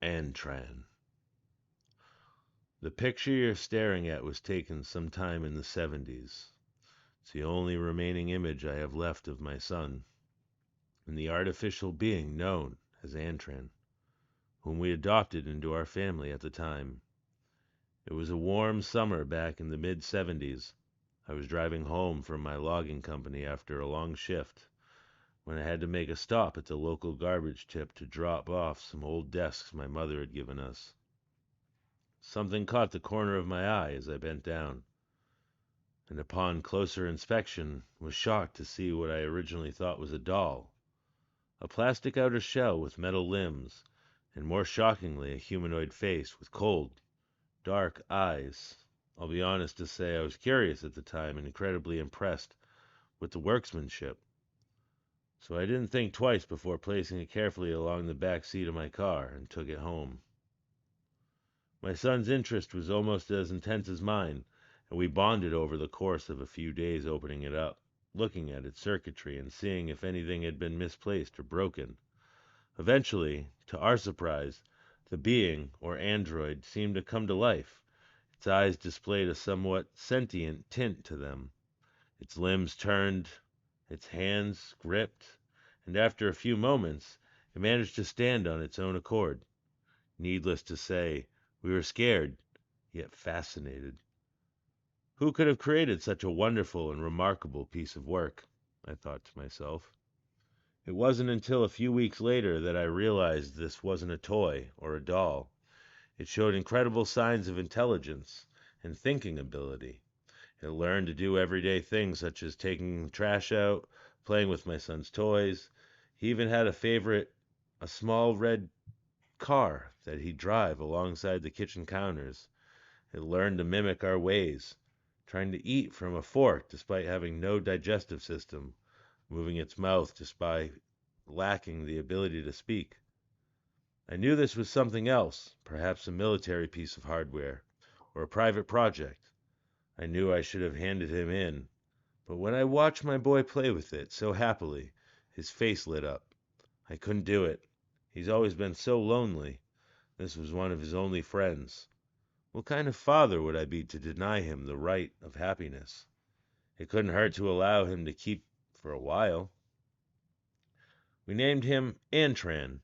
Antran. The picture you're staring at was taken sometime in the 70s. It's the only remaining image I have left of my son, and the artificial being known as Antran, whom we adopted into our family at the time. It was a warm summer back in the mid-70s. I was driving home from my logging company after a long shift when I had to make a stop at the local garbage tip to drop off some old desks my mother had given us. Something caught the corner of my eye as I bent down, and upon closer inspection was shocked to see what I originally thought was a doll, a plastic outer shell with metal limbs, and more shockingly a humanoid face with cold, dark eyes. I'll be honest to say I was curious at the time and incredibly impressed with the workmanship, so I didn't think twice before placing it carefully along the back seat of my car and took it home. My son's interest was almost as intense as mine, and we bonded over the course of a few days opening it up, looking at its circuitry and seeing if anything had been misplaced or broken. Eventually, to our surprise, the being, or android, seemed to come to life. Its eyes displayed a somewhat sentient tint to them. Its limbs turned, its hands gripped, and after a few moments, it managed to stand on its own accord. Needless to say, we were scared, yet fascinated. Who could have created such a wonderful and remarkable piece of work? I thought to myself. It wasn't until a few weeks later that I realized this wasn't a toy or a doll. It showed incredible signs of intelligence and thinking ability. It learned to do everyday things such as taking the trash out, playing with my son's toys. He even had a favorite, a small red car that he'd drive alongside the kitchen counters. It learned to mimic our ways, trying to eat from a fork despite having no digestive system, moving its mouth despite lacking the ability to speak. I knew this was something else, perhaps a military piece of hardware, or a private project. I knew I should have handed him in, but when I watched my boy play with it so happily, his face lit up. I couldn't do it. He's always been so lonely. This was one of his only friends. What kind of father would I be to deny him the right of happiness? It couldn't hurt to allow him to keep for a while. We named him Antran,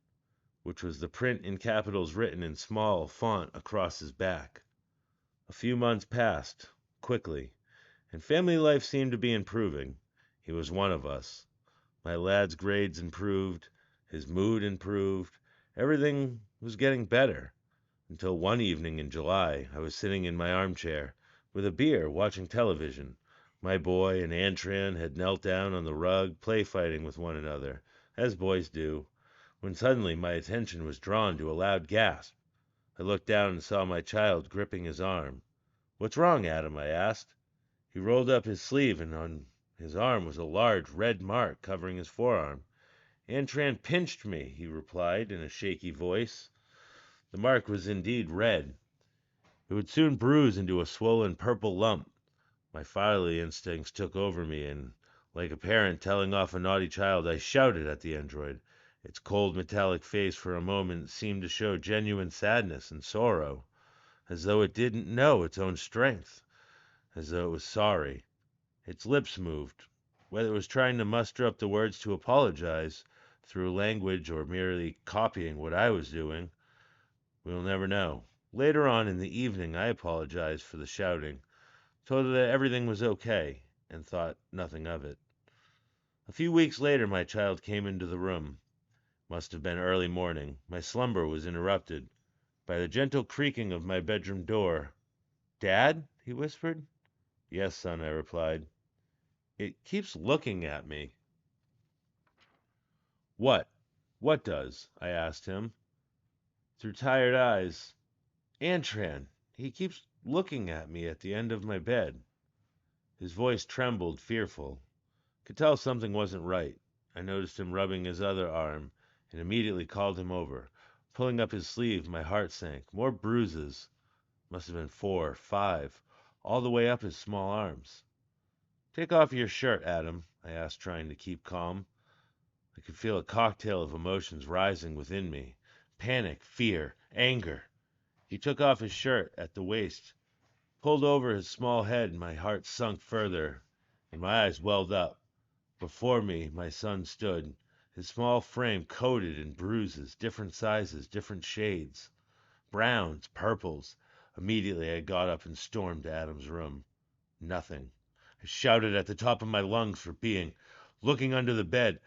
which was the print in capitals written in small font across his back. A few months passed, quickly, and family life seemed to be improving. He was one of us. My lad's grades improved, his mood improved, everything was getting better. Until one evening in July, I was sitting in my armchair, with a beer, watching television. My boy and Antran had knelt down on the rug, play fighting with one another, as boys do, when suddenly my attention was drawn to a loud gasp. I looked down and saw my child gripping his arm. "What's wrong, Adam?" I asked. He rolled up his sleeve, and on his arm was a large red mark covering his forearm. "Antran pinched me," he replied in a shaky voice. The mark was indeed red. It would soon bruise into a swollen purple lump. My fatherly instincts took over me, and like a parent telling off a naughty child, I shouted at the android. Its cold metallic face for a moment seemed to show genuine sadness and sorrow, as though it didn't know its own strength, as though it was sorry. Its lips moved. Whether it was trying to muster up the words to apologize through language or merely copying what I was doing, we'll never know. Later on in the evening, I apologized for the shouting, told her that everything was okay, and thought nothing of it. A few weeks later, my child came into the room. Must have been early morning. My slumber was interrupted by the gentle creaking of my bedroom door. "Dad?" he whispered. "Yes, son," I replied. "It keeps looking at me." "What? What does?" I asked him. Through tired eyes. "Antran. He keeps looking at me at the end of my bed." His voice trembled, fearful. Could tell something wasn't right. I noticed him rubbing his other arm, and immediately called him over. Pulling up his sleeve, my heart sank. More bruises. Must have been 4, 5, all the way up his small arms. "Take off your shirt, Adam," I asked, trying to keep calm. I could feel a cocktail of emotions rising within me. Panic, fear, anger. He took off his shirt at the waist, pulled over his small head, and my heart sunk further, and my eyes welled up. Before me, my son stood, his small frame coated in bruises, different sizes, different shades, browns, purples. Immediately, I got up and stormed to Adam's room. Nothing. I shouted at the top of my lungs for being, looking under the bed,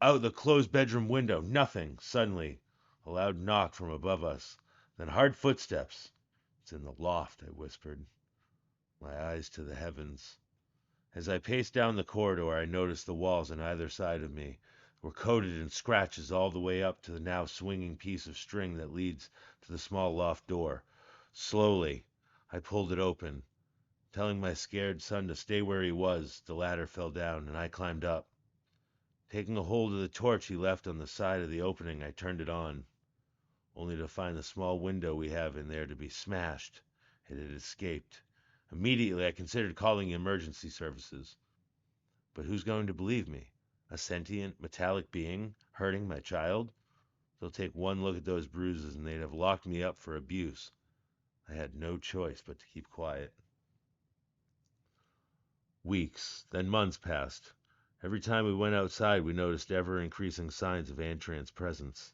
out the closed bedroom window. Nothing. Suddenly, a loud knock from above us, then hard footsteps. It's in the loft, I whispered, my eyes to the heavens. As I paced down the corridor, I noticed the walls on either side of me were coated in scratches all the way up to the now swinging piece of string that leads to the small loft door. Slowly, I pulled it open. Telling my scared son to stay where he was, the ladder fell down, and I climbed up. Taking a hold of the torch he left on the side of the opening, I turned it on, only to find the small window we have in there to be smashed. It had escaped. Immediately, I considered calling the emergency services. But who's going to believe me? A sentient, metallic being hurting my child? They'll take one look at those bruises and they'd have locked me up for abuse. I had no choice but to keep quiet. Weeks, then months passed. Every time we went outside, we noticed ever-increasing signs of Antran's presence.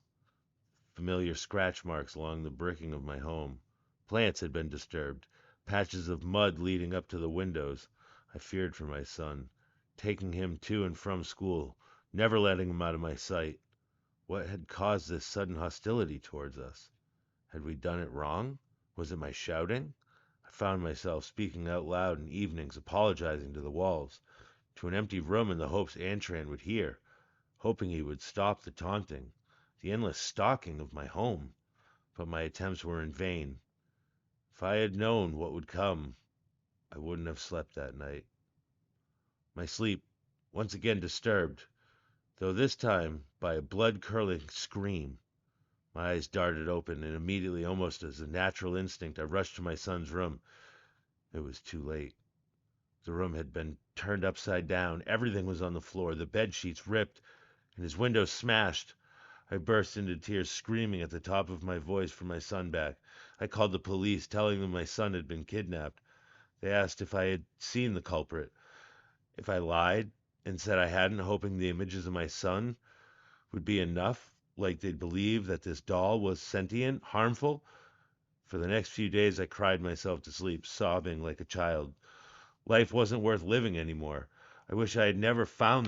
Familiar scratch marks along the bricking of my home. Plants had been disturbed. Patches of mud leading up to the windows. I feared for my son, taking him to and from school, never letting him out of my sight. What had caused this sudden hostility towards us? Had we done it wrong? Was it my shouting? I found myself speaking out loud in evenings, apologizing to the walls, to an empty room in the hopes Antran would hear, hoping he would stop the taunting, the endless stalking of my home. But my attempts were in vain. If I had known what would come, I wouldn't have slept that night. My sleep, once again disturbed, though this time by a blood-curdling scream. My eyes darted open, and immediately, almost as a natural instinct, I rushed to my son's room. It was too late. The room had been turned upside down. Everything was on the floor, the bed sheets ripped, and his windows smashed. I burst into tears, screaming at the top of my voice for my son back. I called the police, telling them my son had been kidnapped. They asked if I had seen the culprit. If I lied and said I hadn't, hoping the images of my son would be enough, like they'd believe that this doll was sentient, harmful. For the next few days, I cried myself to sleep, sobbing like a child. Life wasn't worth living anymore. I wish I had never found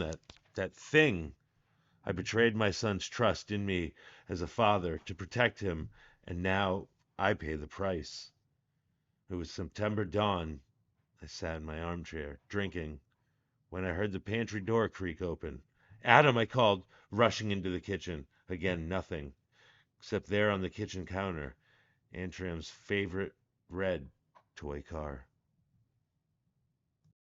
that thing. I betrayed my son's trust in me as a father to protect him, and now I pay the price. It was September dawn. I sat in my armchair, drinking, when I heard the pantry door creak open. "Adam!" I called, rushing into the kitchen. Again, nothing, except there on the kitchen counter, Antram's favorite red toy car.